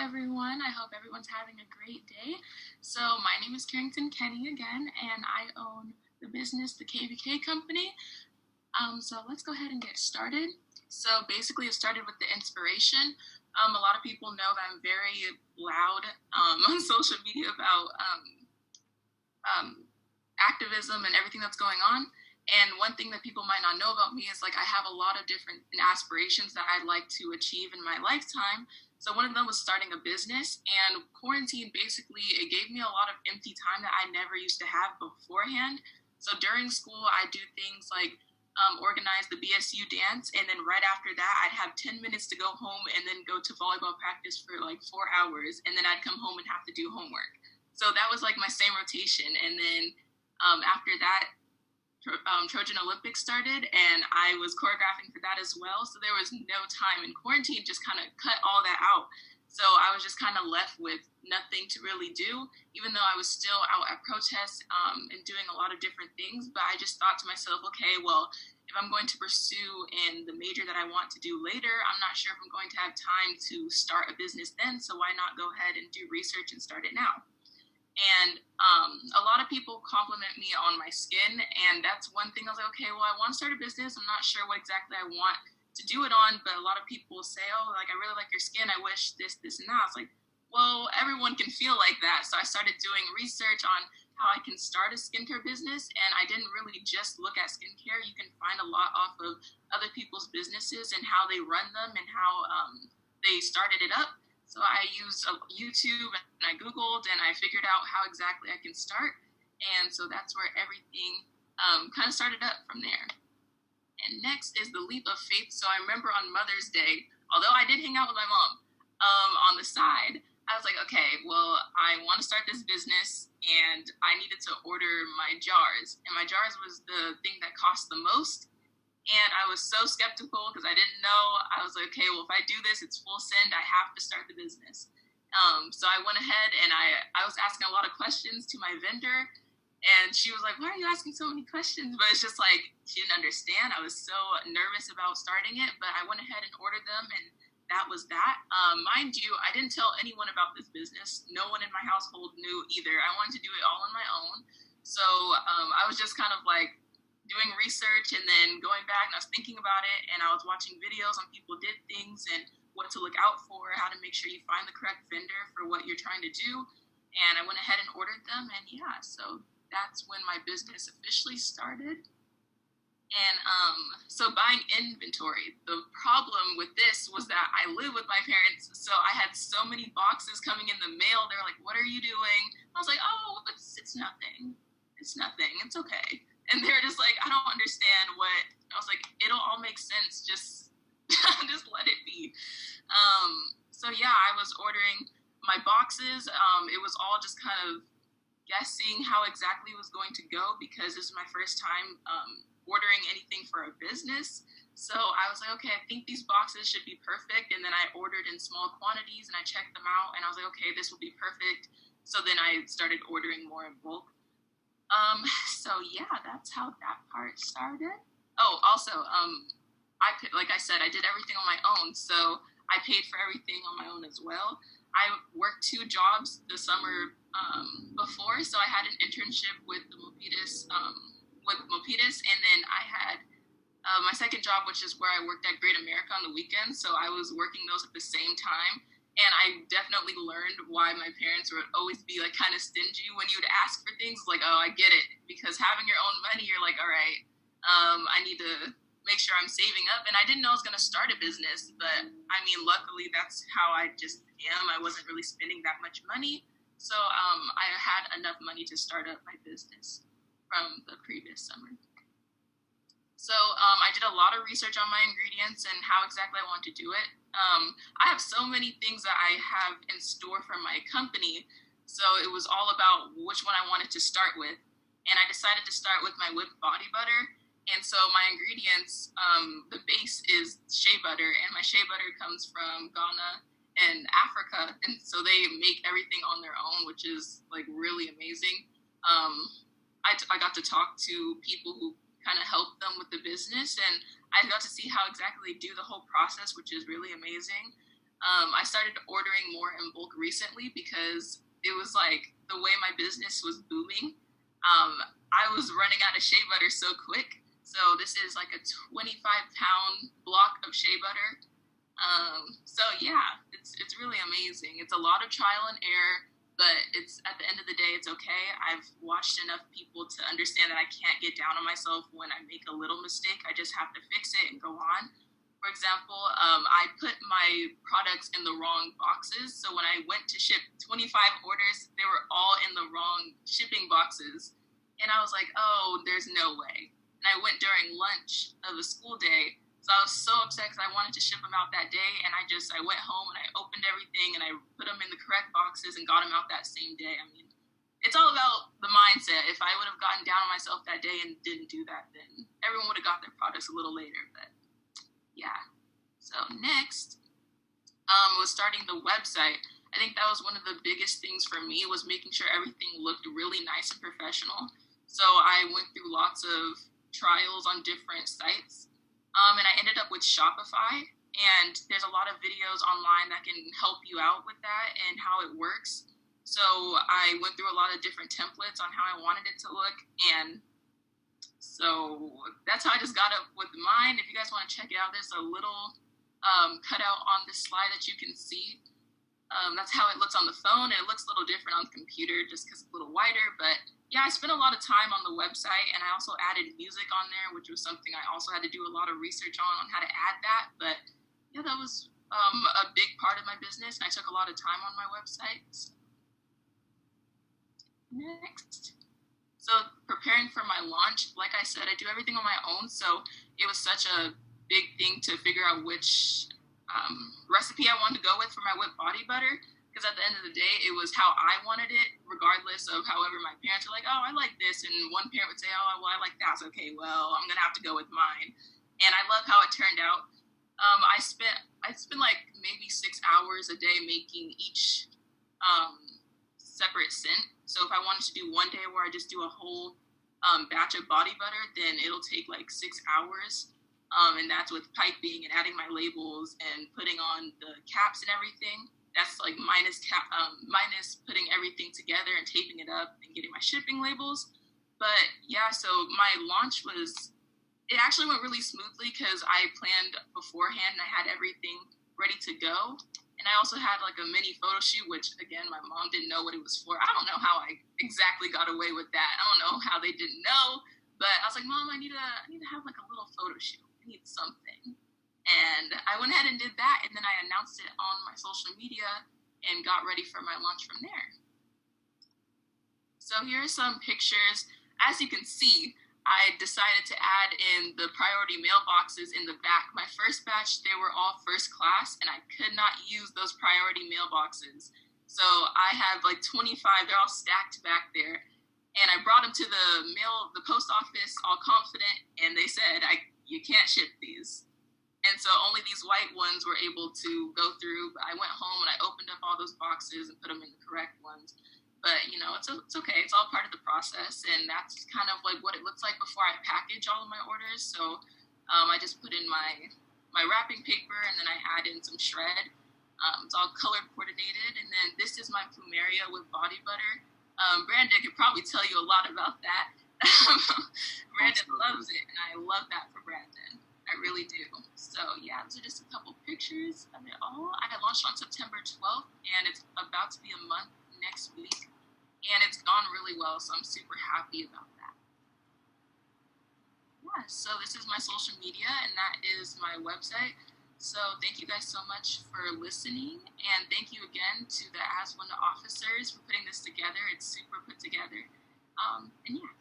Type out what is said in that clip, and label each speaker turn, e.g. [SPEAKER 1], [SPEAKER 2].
[SPEAKER 1] everyone. I hope everyone's having a great day. So my name is Karrington Kenney again, and I own the business, the KVK Company. So let's go ahead and get started. So basically it started with the inspiration. A lot of people know that I'm very loud on social media about activism and everything that's going on. And one thing that people might not know about me is I have a lot of different aspirations that I'd like to achieve in my lifetime. So one of them was starting a business, and quarantine basically, it gave me a lot of empty time that I never used to have beforehand. So during school, I do things like organize the BSU dance, and then right after that, I'd have 10 minutes to go home and then go to volleyball practice for 4 hours, and then I'd come home and have to do homework. So that was my same rotation. And then after that, Trojan Olympics started, and I was choreographing for that as well. So there was no time, and quarantine just kind of cut all that out. So I was just kind of left with nothing to really do, even though I was still out at protests and doing a lot of different things. But I just thought to myself, okay, well, if I'm going to pursue in the major that I want to do later, I'm not sure if I'm going to have time to start a business then. So why not go ahead and do research and start it now? And a lot of people compliment me on my skin, and that's one thing I was like, okay, well, I want to start a business. I'm not sure what exactly I want to do it on, but a lot of people say, oh, I really like your skin. I wish this, and that. I was like, well, everyone can feel like that. So I started doing research on how I can start a skincare business, and I didn't really just look at skincare. You can find a lot off of other people's businesses and how they run them and how they started it up. So I used YouTube and I Googled and I figured out how exactly I can start. And so that's where everything kind of started up from there. And next is the leap of faith. So I remember on Mother's Day, although I did hang out with my mom on the side, I was like, okay, well, I want to start this business and I needed to order my jars. And my jars was the thing that cost the most. And I was so skeptical because I didn't know. I was like, okay, well, if I do this, it's full send. I have to start the business. So I went ahead and I was asking a lot of questions to my vendor. And she was like, why are you asking so many questions? But it's just she didn't understand. I was so nervous about starting it. But I went ahead and ordered them. And that was that. Mind you, I didn't tell anyone about this business. No one in my household knew either. I wanted to do it all on my own. So I was just kind of doing research and then going back, and I was thinking about it, and I was watching videos on people did things and what to look out for, how to make sure you find the correct vendor for what you're trying to do. And I went ahead and ordered them, and yeah, so that's when my business officially started. And so buying inventory, the problem with this was that I live with my parents, so I had so many boxes coming in the mail. They were like, what are you doing? I was like, oh, it's nothing. It's nothing. It's okay. And they were just like, I don't understand what. I was like, it'll all make sense. Just let it be. So yeah, I was ordering my boxes. It was all just kind of guessing how exactly it was going to go because this is my first time ordering anything for a business. So I was like, okay, I think these boxes should be perfect. And then I ordered in small quantities and I checked them out. And I was like, okay, this will be perfect. So then I started ordering more in bulk. So yeah, that's how that part started. Oh, also, like I said, I did everything on my own. So I paid for everything on my own as well. I worked 2 jobs the summer before. So I had an internship with Milpitas, and then I had my second job, which is where I worked at Great America on the weekends. So I was working those at the same time. And I definitely learned why my parents would always be kind of stingy when you would ask for things. Oh, I get it. Because having your own money, you're like, all right, I need to make sure I'm saving up. And I didn't know I was going to start a business. But I mean, luckily, that's how I just am. I wasn't really spending that much money. So I had enough money to start up my business from the previous summer. So I did a lot of research on my ingredients and how exactly I want to do it. I have so many things that I have in store for my company. So it was all about which one I wanted to start with. And I decided to start with my whipped body butter. And so my ingredients, the base is shea butter. And my shea butter comes from Ghana and Africa. And so they make everything on their own, which is really amazing. I got to talk to people who kind of help them with the business, and I got to see how exactly they do the whole process, which is really amazing. I started ordering more in bulk recently because it was like the way my business was booming. I was running out of shea butter so quick. So this is like a 25-pound block of shea butter. So yeah, it's really amazing. It's a lot of trial and error, but it's at the end of the day, it's okay. I've watched enough people to understand that I can't get down on myself when I make a little mistake. I just have to fix it and go on. For example, I put my products in the wrong boxes. So when I went to ship 25 orders, they were all in the wrong shipping boxes. And I was like, oh, there's no way. And I went during lunch of a school day. So I was so upset because I wanted to ship them out that day. And I went home and I opened everything and I put them in the correct boxes and got them out that same day. I mean, it's all about the mindset. If I would have gotten down on myself that day and didn't do that, then everyone would have got their products a little later. But yeah. So next was starting the website. I think that was one of the biggest things for me, was making sure everything looked really nice and professional. So I went through lots of trials on different sites, and I ended up with Shopify. And there's a lot of videos online that can help you out with that and how it works. So I went through a lot of different templates on how I wanted it to look, and so that's how I just got up with mine. If you guys want to check it out, there's a little cutout on this slide that you can see. That's how it looks on the phone, and it looks a little different on the computer just because it's a little wider. But yeah, I spent a lot of time on the website, and I also added music on there, which was something I also had to do a lot of research on how to add that. But yeah, that was a big part of my business, and I took a lot of time on my website. So. Next. So preparing for my launch, like I said, I do everything on my own. So it was such a big thing to figure out which recipe I wanted to go with for my whipped body butter. Because at the end of the day, it was how I wanted it, regardless of however my parents were like, oh, I like this. And one parent would say, oh, well, I like that. So, okay, well, I'm going to have to go with mine. And I love how it turned out. I spent like maybe 6 hours a day making each separate scent. So if I wanted to do one day where I just do a whole batch of body butter, then it'll take like 6 hours. And that's with piping and adding my labels and putting on the caps and everything. That's like minus putting everything together and taping it up and getting my shipping labels. But yeah, so my launch it actually went really smoothly because I planned beforehand and I had everything ready to go. And I also had like a mini photo shoot, which again, my mom didn't know what it was for. I don't know how I exactly got away with that. I don't know how they didn't know, but I was like, Mom, I need to have like a little photo shoot. I need something. And I went ahead and did that. And then I announced it on my social media and got ready for my launch from there. So here are some pictures. As you can see, I decided to add in the priority mailboxes in the back. My first batch, they were all first class, and I could not use those priority mailboxes. So I have like 25, they're all stacked back there. And I brought them to the post office, all confident, and they said, you can't ship these. And so only these white ones were able to go through. But I went home and I opened up all those boxes and put them in the correct ones. But, it's okay. It's all part of the process. And that's kind of like what it looks like before I package all of my orders. So I just put in my wrapping paper, and then I add in some shred. It's all color coordinated. And then this is my plumeria with body butter. Brandon could probably tell you a lot about that. Brandon loves it, and I love that for Brandon. I really do. So yeah, those are just a couple pictures of it all. I launched on September 12th, and it's about to be a month next week. And it's gone really well, so I'm super happy about that. Yeah, so this is my social media, and that is my website. So thank you guys so much for listening, and thank you again to the ASWNA officers for putting this together. It's super put together. And yeah.